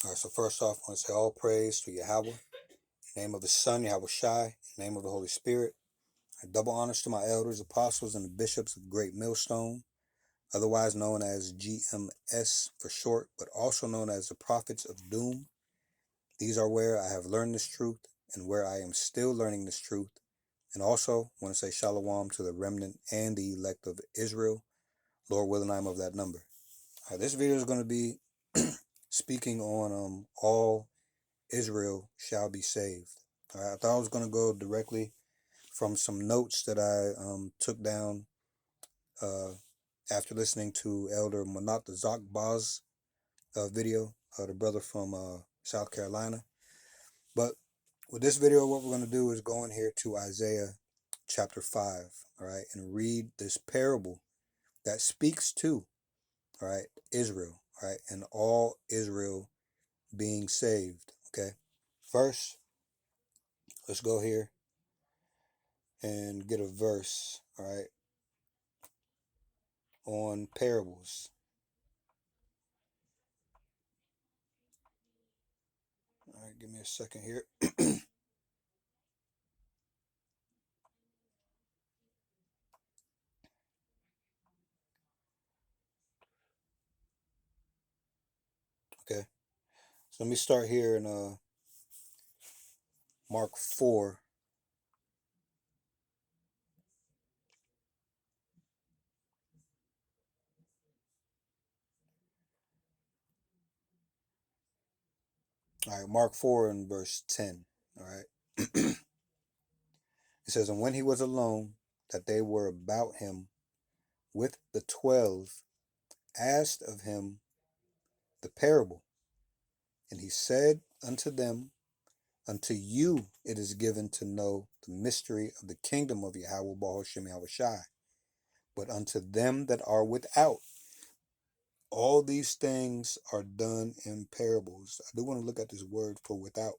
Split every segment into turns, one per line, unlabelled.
All right, so first off, I want to say all praise to Yahweh, in the name of the Son, Yahweh Shai, in the name of the Holy Spirit. Double honors to my elders, apostles, and the bishops of Great Millstone, otherwise known as GMS for short, but also known as the Prophets of Doom. These are where I have learned this truth and where I am still learning this truth. And also want to say shalom to the remnant and the elect of Israel. Lord willing, I'm of that number. All right, this video is going to be speaking on all Israel shall be saved. All right, I thought I was going to go directly from some notes that I took down after listening to Elder Manat the Zakbaz video, the brother from South Carolina. But with this video, what we're going to do is go in here to Isaiah chapter 5, all right, and read this parable that speaks to, all right, Israel, all right, and all Israel being saved, okay? First, let's go here and get a verse, all right, on parables. All right, give me a second here. Okay, so let me start here in Mark 4. All right, Mark 4 and verse 10. All right. It says, and when he was alone, that they were about him with the 12, asked of him the parable. And he said unto them, unto you it is given to know the mystery of the kingdom of Yahweh Bahoshem Yahweh Shai, but unto them that are without, all these things are done in parables. I do want to look at this word for without.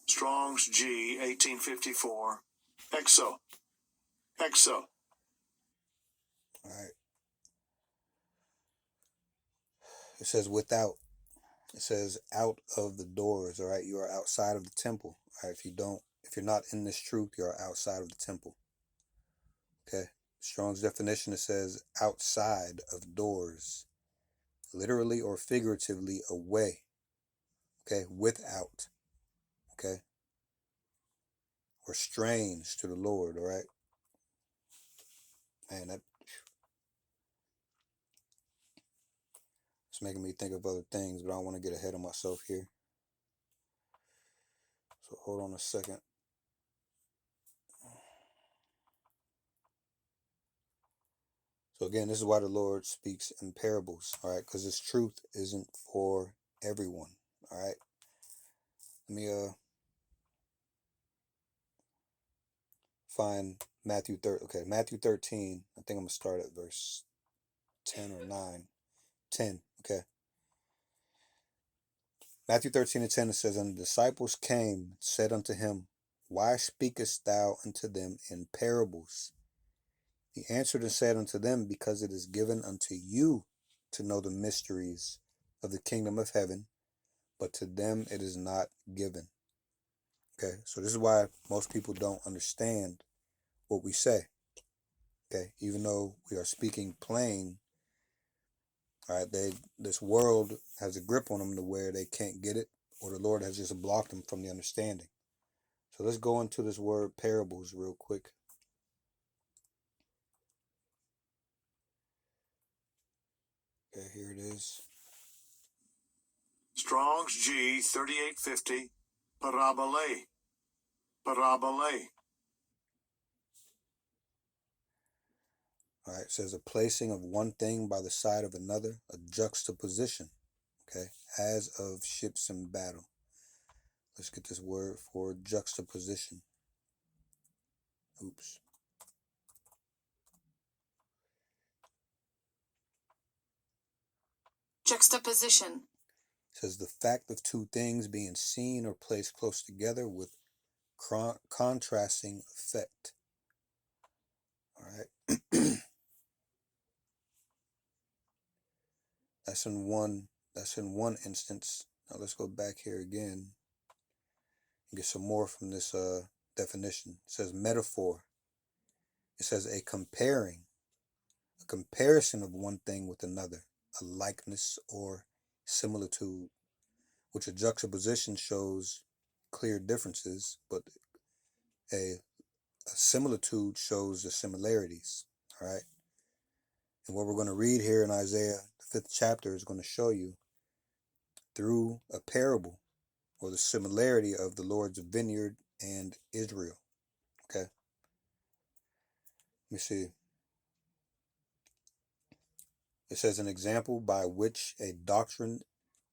Strong's G 1854. Exo.
All right. It says without. It says out of the doors. All right. You are outside of the temple. All right. If you're not in this truth, you are outside of the temple. Okay. Strong's definition, it says outside of doors, literally or figuratively away. Okay. Without. Okay. Or strange to the Lord. All right. Man, it's making me think of other things, but I don't want to get ahead of myself here. So hold on a second. So again, this is why the Lord speaks in parables, all right? Because His truth isn't for everyone, all right? Let me find Matthew 13. Okay, Matthew 13. I think I'm gonna start at verse 10 or 9. 10. Okay. Matthew 13 and 10, it says, and the disciples came, said unto him, why speakest thou unto them in parables? He answered and said unto them, because it is given unto you to know the mysteries of the kingdom of heaven, but to them it is not given. Okay, so this is why most people don't understand what we say. Okay, even though we are speaking plain, all right, this world has a grip on them to where they can't get it, or the Lord has just blocked them from the understanding. So let's go into this word parables real quick. Okay, here it is.
Strong's G 3850. Parabole. Parabole.
All right, it says a placing of one thing by the side of another, a juxtaposition, okay, as of ships in battle. Let's get this word for juxtaposition. Oops.
Juxtaposition.
It says the fact of two things being seen or placed close together with contrasting effect. All right. That's in one instance. Now let's go back here again and get some more from this definition. It says metaphor. It says a comparison of one thing with another, a likeness or similitude, which a juxtaposition shows clear differences, but a similitude shows the similarities. All right. And what we're going to read here in Isaiah, the 5th chapter, is going to show you through a parable or the similarity of the Lord's vineyard and Israel. Okay. Let me see. It says an example by which a doctrine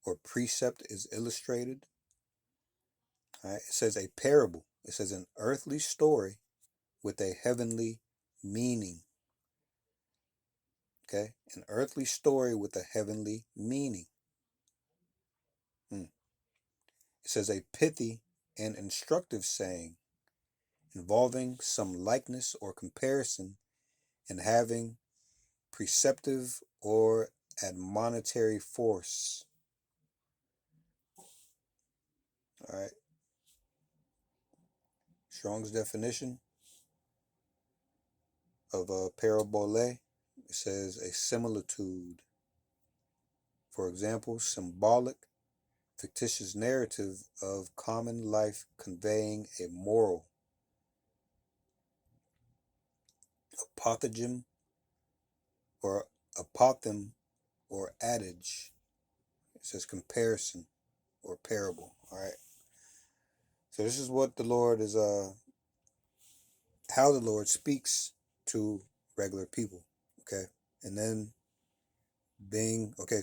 or precept is illustrated. All right. It says a parable. It says an earthly story with a heavenly meaning. Okay. An earthly story with a heavenly meaning. It says a pithy and instructive saying involving some likeness or comparison and having preceptive or admonitory force. All right. Strong's definition of a parabole, it says a similitude. For example, symbolic, fictitious narrative of common life conveying a moral. Apothegm or apothegm or adage. It says comparison or parable. All right. So this is what the Lord is how the Lord speaks to regular people. Okay. And then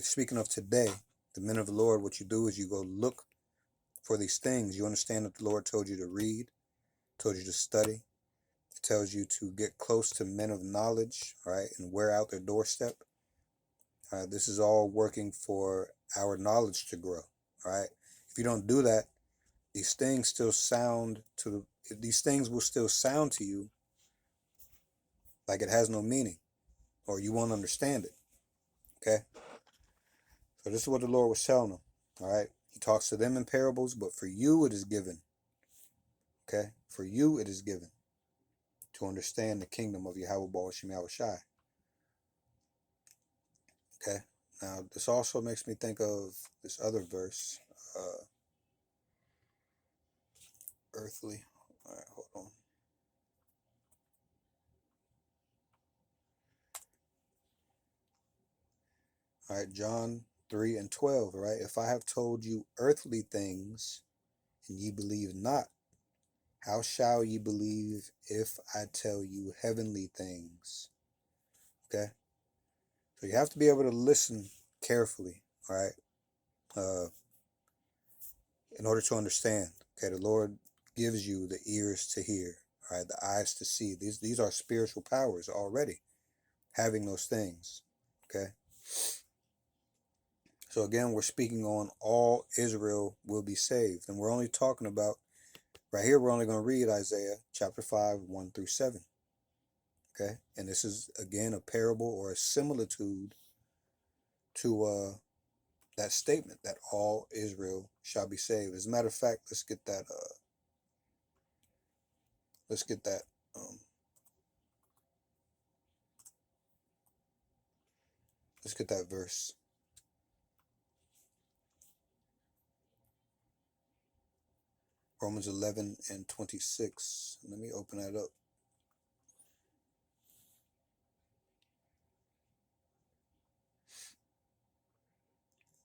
speaking of today, the men of the Lord, what you do is you go look for these things. You understand that the Lord told you to read, told you to study. It tells you to get close to men of knowledge, all right, and wear out their doorstep. This is all working for our knowledge to grow, all right. If you don't do that, these things will still sound to you like it has no meaning, or you won't understand it. Okay. So this is what the Lord was telling them. All right. He talks to them in parables, but for you it is given. Okay. For you it is given to understand the kingdom of Yahweh Ba'al Yahweh Shai. Okay. Now this also makes me think of this other verse, earthly. All right, hold on. All right, John 3:12. All right. If I have told you earthly things and ye believe not, how shall ye believe if I tell you heavenly things? Okay. So you have to be able to listen carefully, all right, in order to understand. Okay, the Lord gives you the ears to hear, all right, the eyes to see. These are spiritual powers already, having those things. Okay. So again, we're speaking on all Israel will be saved. And we're only talking about, right here, we're only going to read Isaiah chapter 5, 1 through 7. Okay. And this is, again, a parable or a similitude to that statement that all Israel shall be saved. As a matter of fact, let's get that um, let's get that verse. Romans 11 and 26. Let me open that up.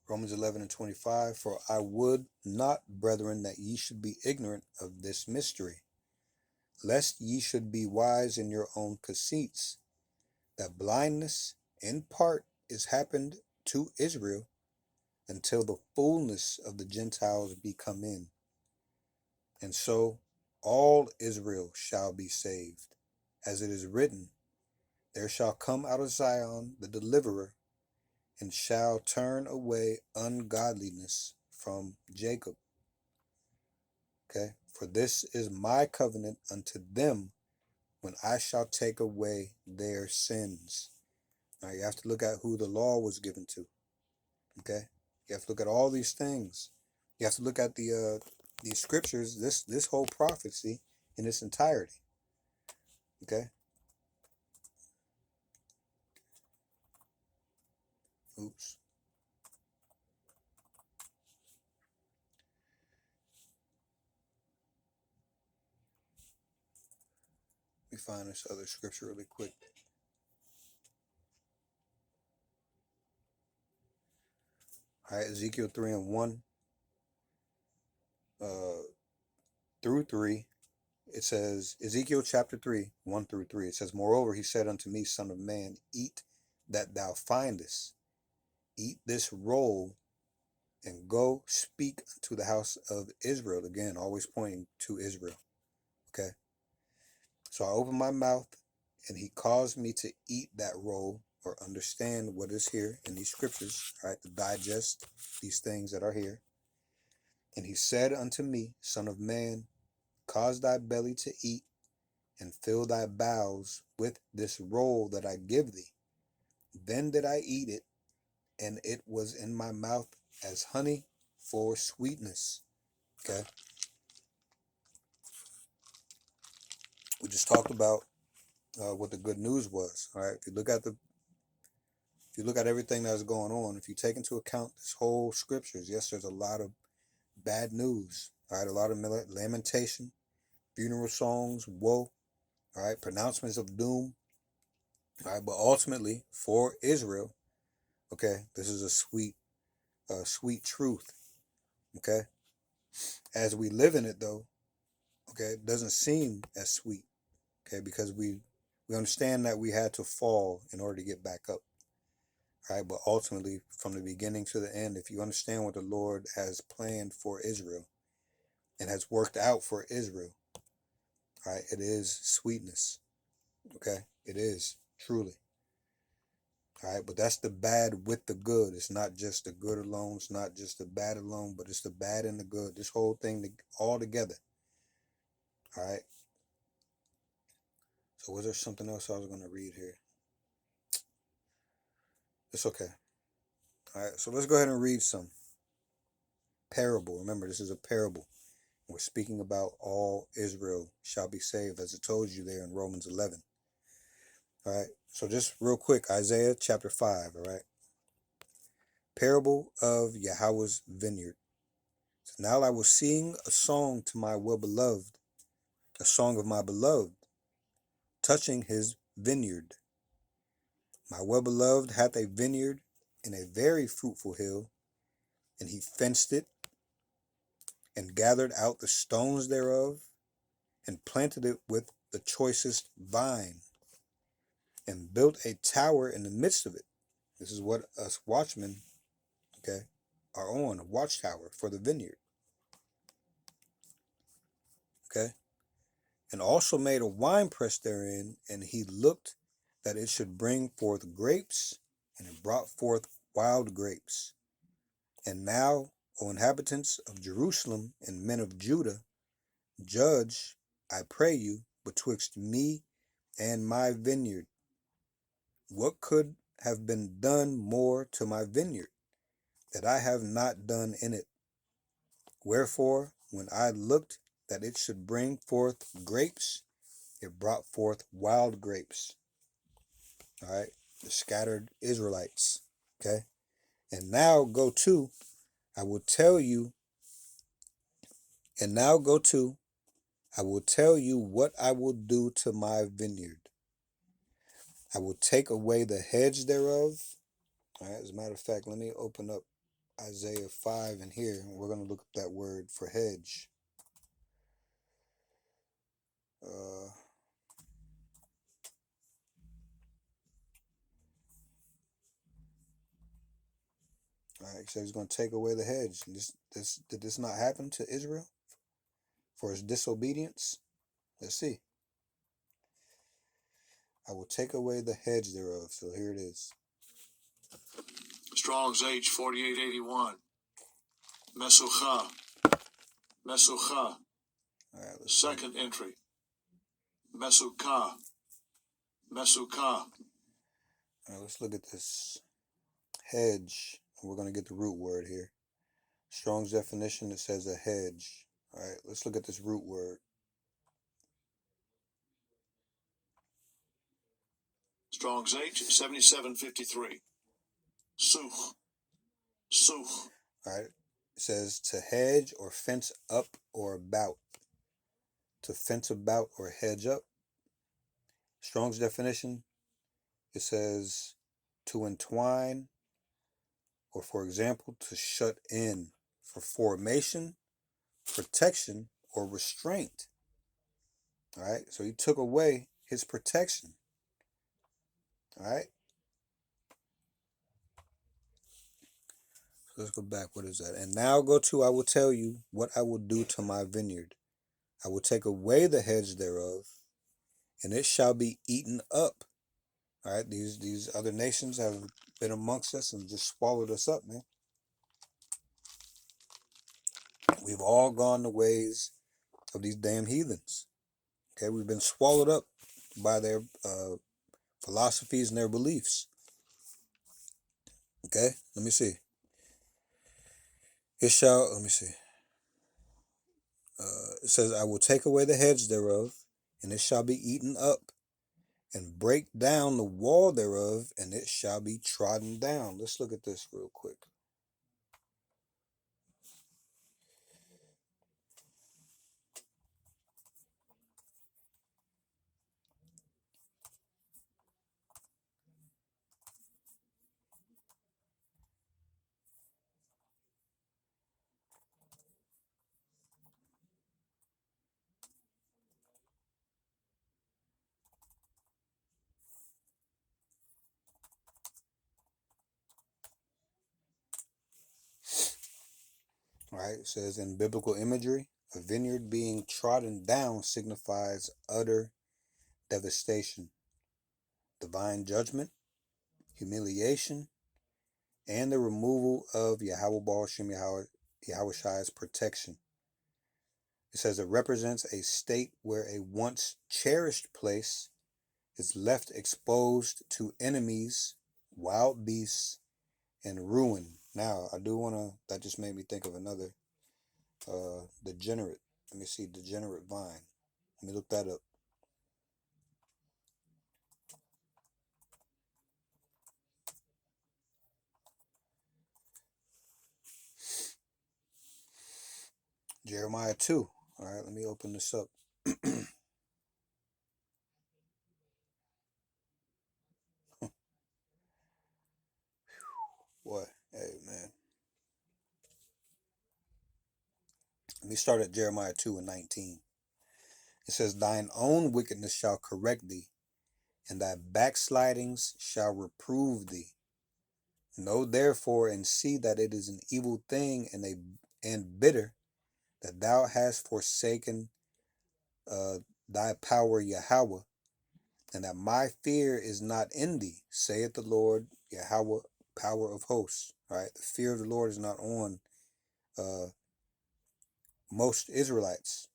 Romans 11 and 25. For I would not, brethren, that ye should be ignorant of this mystery, lest ye should be wise in your own conceits, that blindness in part is happened to Israel until the fullness of the Gentiles be come in. And so all Israel shall be saved. As it is written, there shall come out of Zion the deliverer, and shall turn away ungodliness from Jacob. Okay, for this is my covenant unto them when I shall take away their sins. Now you have to look at who the law was given to. Okay, you have to look at all these things. You have to look at these scriptures, this whole prophecy in its entirety. Okay. Oops. Let me find this other scripture really quick. All right, Ezekiel 3:1 through 3. It says, Ezekiel chapter 3, 1 through 3. It says, Moreover, he said unto me, Son of man, eat that thou findest, eat this roll, and go speak unto the house of Israel. Again, always pointing to Israel. Okay. So I opened my mouth, and he caused me to eat that roll, or understand what is here in these scriptures, right? To digest these things that are here. And he said unto me, Son of man, cause thy belly to eat, and fill thy bowels with this roll that I give thee. Then did I eat it, and it was in my mouth as honey for sweetness. Okay. We just talked about what the good news was. All right. If you look at everything that's going on, if you take into account this whole scriptures, yes, there's a lot of bad news. All right. A lot of lamentation, funeral songs, woe. All right. Pronouncements of doom. All right. But ultimately, for Israel, okay, this is a sweet truth. Okay. As we live in it, though, okay, it doesn't seem as sweet. Okay, because we understand that we had to fall in order to get back up. Right, but ultimately, from the beginning to the end, if you understand what the Lord has planned for Israel and has worked out for Israel, right, it is sweetness. Okay, it is truly. All right, but that's the bad with the good. It's not just the good alone. It's not just the bad alone, but it's the bad and the good. This whole thing all together. All right. So was there something else I was going to read here? It's okay. All right. So let's go ahead and read some parable. Remember, this is a parable. We're speaking about all Israel shall be saved, as it told you there in Romans 11. All right. So just real quick, Isaiah chapter 5. All right. Parable of Yahweh's vineyard. So now I will sing a song to my well-beloved, a song of my beloved, touching his vineyard. My well-beloved hath a vineyard in a very fruitful hill, and he fenced it, and gathered out the stones thereof, and planted it with the choicest vine, and built a tower in the midst of it. This is what us watchmen, okay, are on, a watchtower for the vineyard. Okay. And also made a winepress therein, and he looked that it should bring forth grapes, and it brought forth wild grapes. And now, O inhabitants of Jerusalem and men of Judah, judge, I pray you, betwixt me and my vineyard. What could have been done more to my vineyard, that I have not done in it? Wherefore, when I looked that it should bring forth grapes, it brought forth wild grapes. All right, the scattered Israelites. Okay, and now go to, I will tell you, and now go to, I will tell you what I will do to my vineyard. I will take away the hedge thereof. All right, as a matter of fact, let me open up Isaiah 5 in here, and we're going to look up that word for hedge. All right, he says he's going to take away the hedge. Did this not happen to Israel for his disobedience? Let's see. I will take away the hedge thereof. So here it is.
Strong's H 4881. Mesucha. Mesucha.
All right, let's
Second entry. Mesukah. Mesukah.
All right, let's look at this hedge. We're going to get the root word here. Strong's definition, it says a hedge. All right, let's look at this root word.
Strong's H 7753. Such. Such.
All right, it says to hedge or fence up or about. To fence about or hedge up. Strong's definition, it says to entwine, or for example, to shut in for formation, protection, or restraint. All right, so he took away his protection. All right, so let's go back. What is that? And now go to, I will tell you what I will do to my vineyard. I will take away the hedge thereof, and it shall be eaten up. All right, these other nations have been amongst us and just swallowed us up, man. We've all gone the ways of these damn heathens. Okay, we've been swallowed up by their philosophies and their beliefs. Okay, let me see. It shall, let me see. It says, I will take away the hedge thereof, and it shall be eaten up, and break down the wall thereof, and it shall be trodden down. Let's look at this real quick. All right, it says in biblical imagery, a vineyard being trodden down signifies utter devastation, divine judgment, humiliation, and the removal of Yahweh Baal Shem Yahweh protection. It says it represents a state where a once cherished place is left exposed to enemies, wild beasts, and ruin. Now, I do want to, that just made me think of another degenerate. Let me see, degenerate vine. Let me look that up. Jeremiah 2. All right, let me open this up. Boy, hey, man. Let me start at Jeremiah 2 and 19. It says, thine own wickedness shall correct thee, and thy backslidings shall reprove thee. Know therefore and see that it is an evil thing and bitter that thou hast forsaken thy power, Yahweh, and that my fear is not in thee, saith the Lord, Yahweh, power of hosts. All right, the fear of the Lord is not on most Israelites.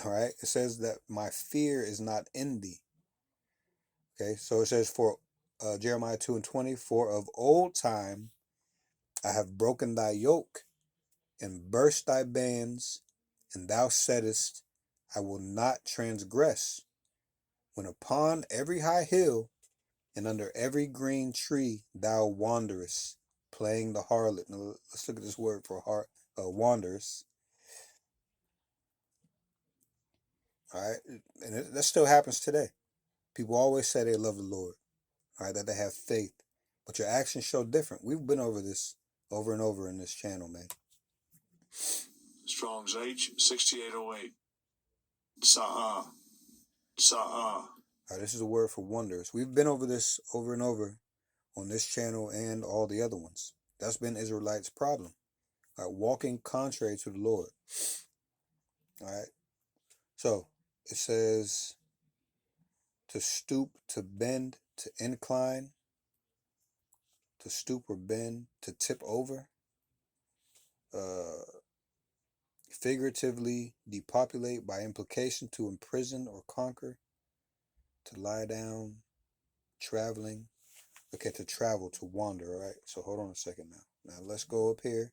All right, it says that my fear is not in thee. Okay, so it says for Jeremiah 2 and 20, for of old time I have broken thy yoke and burst thy bands, and thou saidst, I will not transgress. When upon every high hill and under every green tree thou wanderest, playing the harlot. Now, let's look at this word for wanderers. All right, and that still happens today. People always say they love the Lord, all right, that they have faith, but your actions show different. We've been over this over and over in this channel, man.
Strong's H 6808. Sa'ah. Sa'ah.
All right, this is a word for wonders. We've been over this over and over on this channel and all the other ones. That's been Israelites' problem. All right, walking contrary to the Lord. All right. So it says to stoop, to bend, to incline, to stoop or bend, to tip over. figuratively depopulate, by implication to imprison or conquer, to lie down, traveling. Okay, to travel, to wander, all right? So hold on a second now. Now let's go up here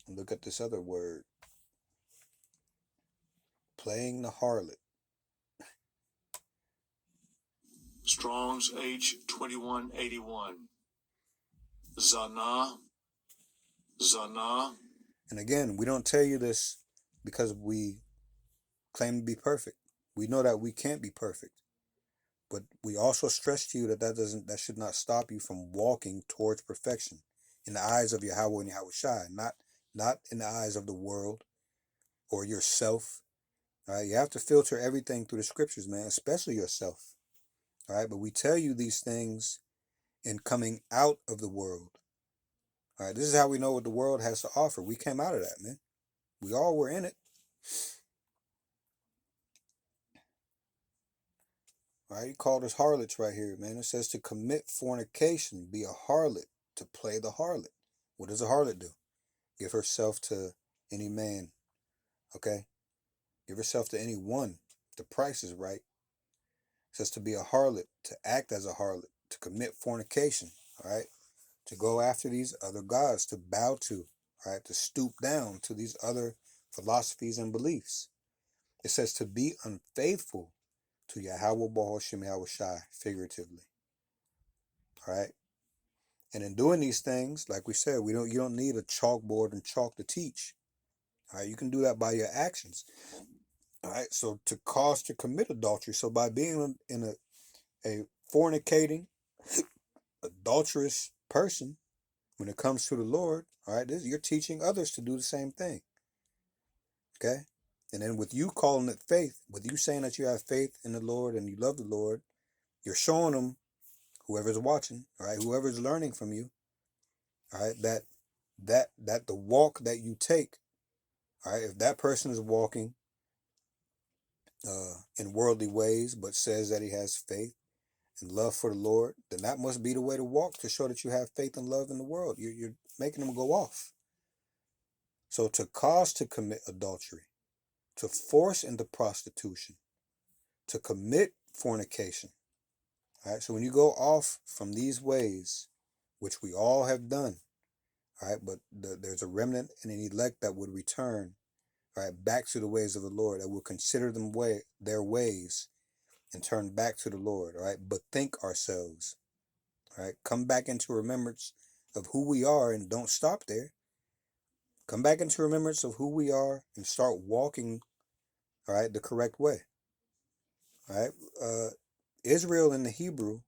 and look at this other word. Playing the harlot.
Strong's H2181. Zana.
And again, we don't tell you this because we claim to be perfect. We know that we can't be perfect. But we also stress to you that should not stop you from walking towards perfection in the eyes of Yahweh and Yahweh Shai, not in the eyes of the world or yourself. All right, you have to filter everything through the scriptures, man, especially yourself. All right, but we tell you these things in coming out of the world. All right, this is how we know what the world has to offer. We came out of that, man. We all were in it. All right, he called us harlots right here, man. It says to commit fornication, be a harlot, to play the harlot. What does a harlot do? Give herself to any man, okay? Give herself to any one. The price is right. It says to be a harlot, to act as a harlot, to commit fornication, all right? To go after these other gods, to bow to, all right? To stoop down to these other philosophies and beliefs. It says to be unfaithful to Yahweh Baal Shem Yahweh Shai, figuratively, all right? And in doing these things, like we said, you don't need a chalkboard and chalk to teach. All right, you can do that by your actions. All right, so to cause to commit adultery, so by being in a fornicating, adulterous person, when it comes to the Lord, all right, you're teaching others to do the same thing. Okay, and then with you calling it faith, with you saying that you have faith in the Lord and you love the Lord, you're showing them, whoever's watching, all right, whoever's learning from you, all right, that the walk that you take, all right, if that person is walking in worldly ways, but says that he has faith and love for the Lord, then that must be the way to walk, to show that you have faith and love in the world. You're making them go off. So to cause to commit adultery, to force into prostitution, to commit fornication. All right. So when you go off from these ways, which we all have done, all right, but there's a remnant and an elect that would return, all right, back to the ways of the Lord, that will consider their ways and turn back to the Lord, all right, but think ourselves, all right, come back into remembrance of who we are and don't stop there. Come back into remembrance of who we are and start walking, all right, the correct way, all right. Israel in the Hebrew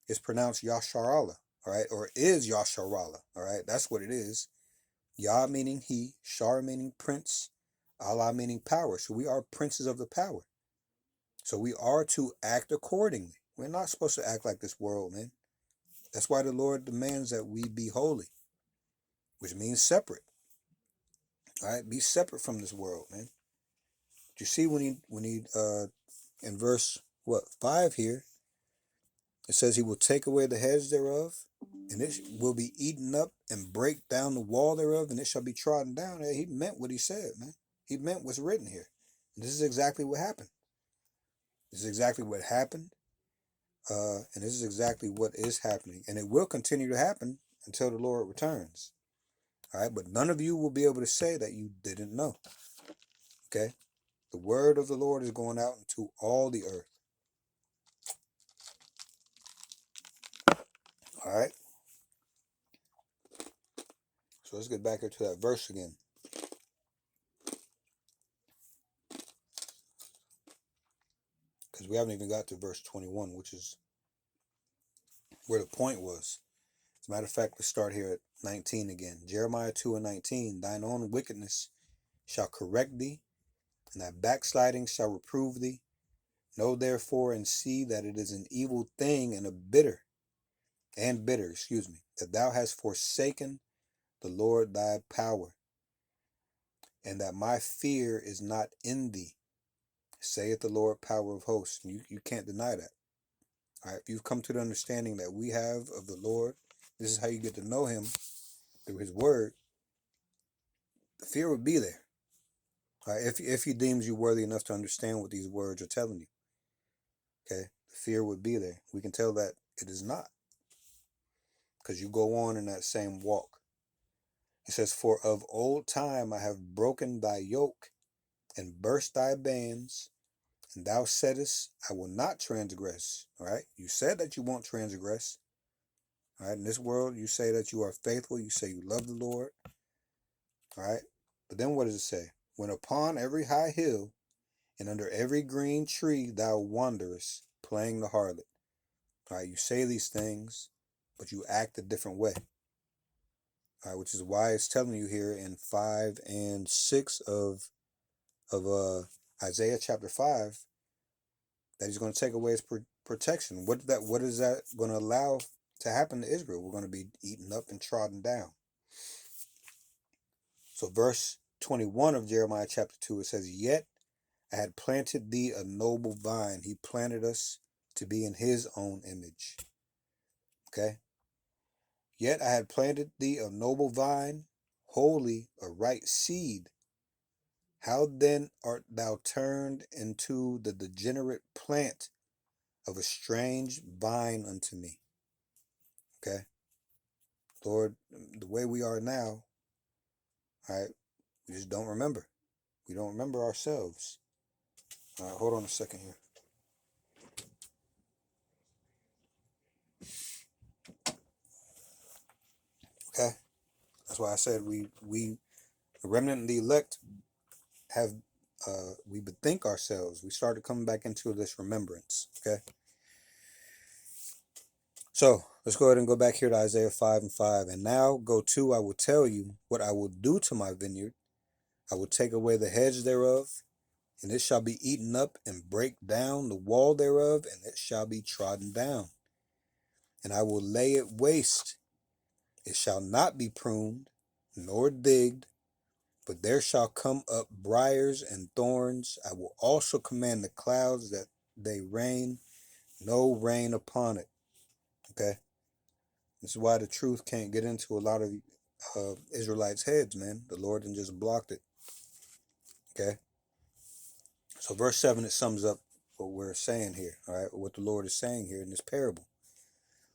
is pronounced Yasharallah, all right, or is Yasharallah, all right, that's what it is. Yah meaning he, Shar meaning prince, Allah meaning power. So we are princes of the power. So we are to act accordingly. We're not supposed to act like this world, man. That's why the Lord demands that we be holy, which means separate. All right, be separate from this world, man. Do you see when he in verse 5 here, it says he will take away the heads thereof, and it will be eaten up and break down the wall thereof, and it shall be trodden down. He meant what he said, man. He meant what's written here. And this is exactly what happened. This is exactly what happened. And this is exactly what is happening. And it will continue to happen until the Lord returns. All right, but none of you will be able to say that you didn't know. Okay? The word of the Lord is going out into all the earth. All right? So let's get back here to that verse again. Because we haven't even got to verse 21, which is where the point was. As a matter of fact, let's start here at 19 again. Jeremiah 2 and 19. Thine own wickedness shall correct thee, and thy backsliding shall reprove thee. Know therefore and see that it is an evil thing and bitter, that thou hast forsaken the Lord thy power, and that my fear is not in thee, saith the Lord power of hosts. You can't deny that. All right, if you've come to the understanding that we have of the Lord, this is how you get to know him, through his word, the fear would be there. Right? If he deems you worthy enough to understand what these words are telling you. Okay, the fear would be there. We can tell that it is not, because you go on in that same walk. It says, "For of old time I have broken thy yoke and burst thy bands, and thou saidest, I will not transgress." All right, you said that you won't transgress. All right, in this world, you say that you are faithful. You say you love the Lord. All right, but then what does it say? "When upon every high hill and under every green tree thou wanderest, playing the harlot." All right, you say these things, but you act a different way. All right, which is why it's telling you here in 5 and 6 of Isaiah chapter 5 that he's going to take away his protection. What is that going to allow to happen to Israel? We're going to be eaten up and trodden down. So verse 21 of Jeremiah chapter 2, it says, "Yet I had planted thee a noble vine." He planted us to be in his own image. Okay? "Yet I had planted thee a noble vine, holy, a right seed. How then art thou turned into the degenerate plant of a strange vine unto me?" Okay? Lord, the way we are now, all right, we just don't remember. We don't remember ourselves. All right, hold on a second here. Okay? That's why I said we the remnant and the elect have we bethink ourselves. We started coming back into this remembrance. Okay? So let's go ahead and go back here to Isaiah 5 and 5. "And now go to, I will tell you what I will do to my vineyard. I will take away the hedge thereof, and it shall be eaten up, and break down the wall thereof, and it shall be trodden down. And I will lay it waste. It shall not be pruned, nor digged, but there shall come up briars and thorns. I will also command the clouds that they rain, no rain upon it." Okay? This is why the truth can't get into a lot of Israelites' heads, man. The Lord done just blocked it. Okay? So verse 7, it sums up what we're saying here, all right? What the Lord is saying here in this parable.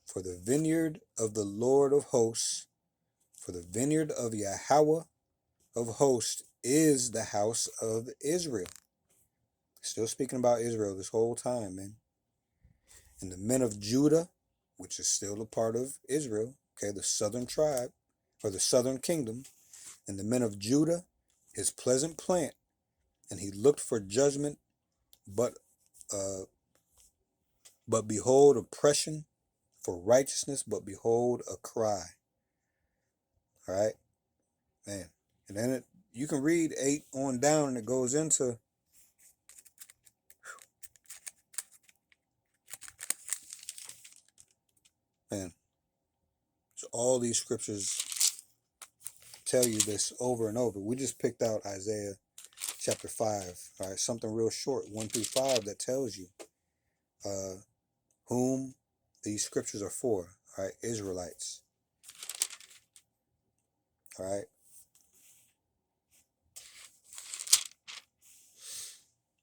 "For the vineyard of the Lord of hosts, for the vineyard of Yahweh of hosts is the house of Israel." Still speaking about Israel this whole time, man. "And the men of Judah," which is still a part of Israel, okay, the southern tribe, or the southern kingdom, "and the men of Judah, his pleasant plant, and he looked for judgment, but behold oppression, for righteousness, but behold a cry." All right, man. And then you can read 8 on down, and it goes into, man, so all these scriptures tell you this over and over. We just picked out Isaiah chapter 5, all right, something real short, 1 through 5, that tells you whom these scriptures are for, all right, Israelites, all right.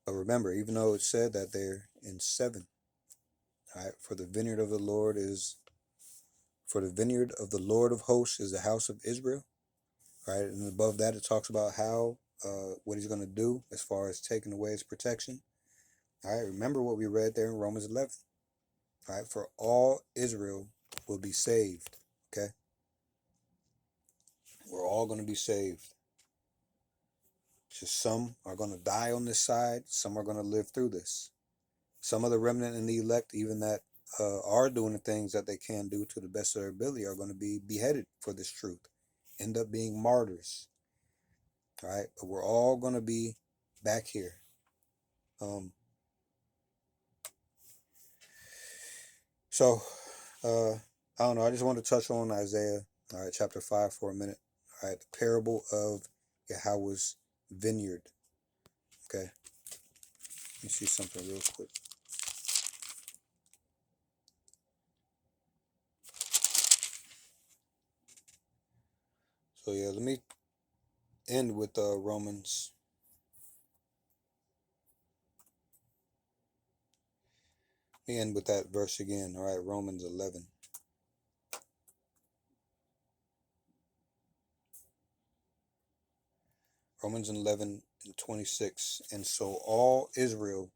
But remember, even though it said that they're in 7, all right, for the vineyard of the Lord of hosts is the house of Israel, right? And above that, it talks about how, what he's going to do as far as taking away his protection. All right, remember what we read there in Romans 11. All right, for all Israel will be saved. Okay, we're all going to be saved. Just some are going to die on this side. Some are going to live through this. Some of the remnant and the elect, even that are doing the things that they can do to the best of their ability, are going to be beheaded for this truth, end up being martyrs. All right, but we're all going to be back here. So, I don't know. I just want to touch on Isaiah, all right, chapter 5 for a minute. All right, the parable of Yahweh's vineyard. Okay, let me see something real quick. So yeah, let me end with Romans Let me end with that verse again. All right, Romans 11. Romans 11 and 26. And so all Israel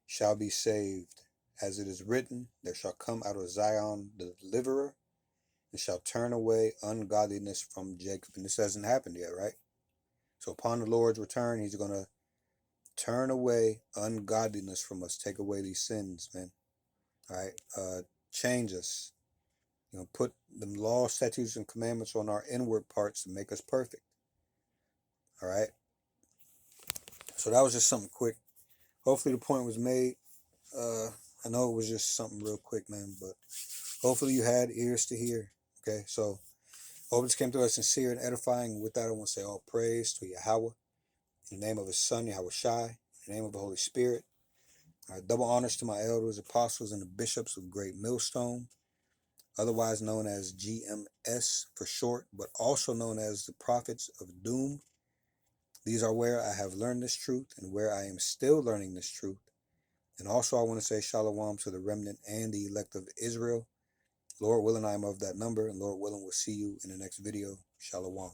shall be saved, as it is written, there shall come out of Zion the deliverer, and shall turn away ungodliness from Jacob. And this hasn't happened yet, right? So upon the Lord's return, he's going to turn away ungodliness from us, take away these sins, man. All right, change us. Put the law, statutes, and commandments on our inward parts to make us perfect. All right. So that was just something quick. Hopefully the point was made. I know it was just something real quick, man, but hopefully you had ears to hear. Okay, so hope this came through as sincere and edifying. With that, I want to say all praise to Yahweh, in the name of his son, Yahweh Shai, in the name of the Holy Spirit. Double honors to my elders, apostles, and the bishops of Great Millstone, otherwise known as GMS for short, but also known as the prophets of doom. These are where I have learned this truth and where I am still learning this truth. And also I want to say shalom to the remnant and the elect of Israel. Lord willing, I am of that number, and Lord willing, we'll see you in the next video. Shalom.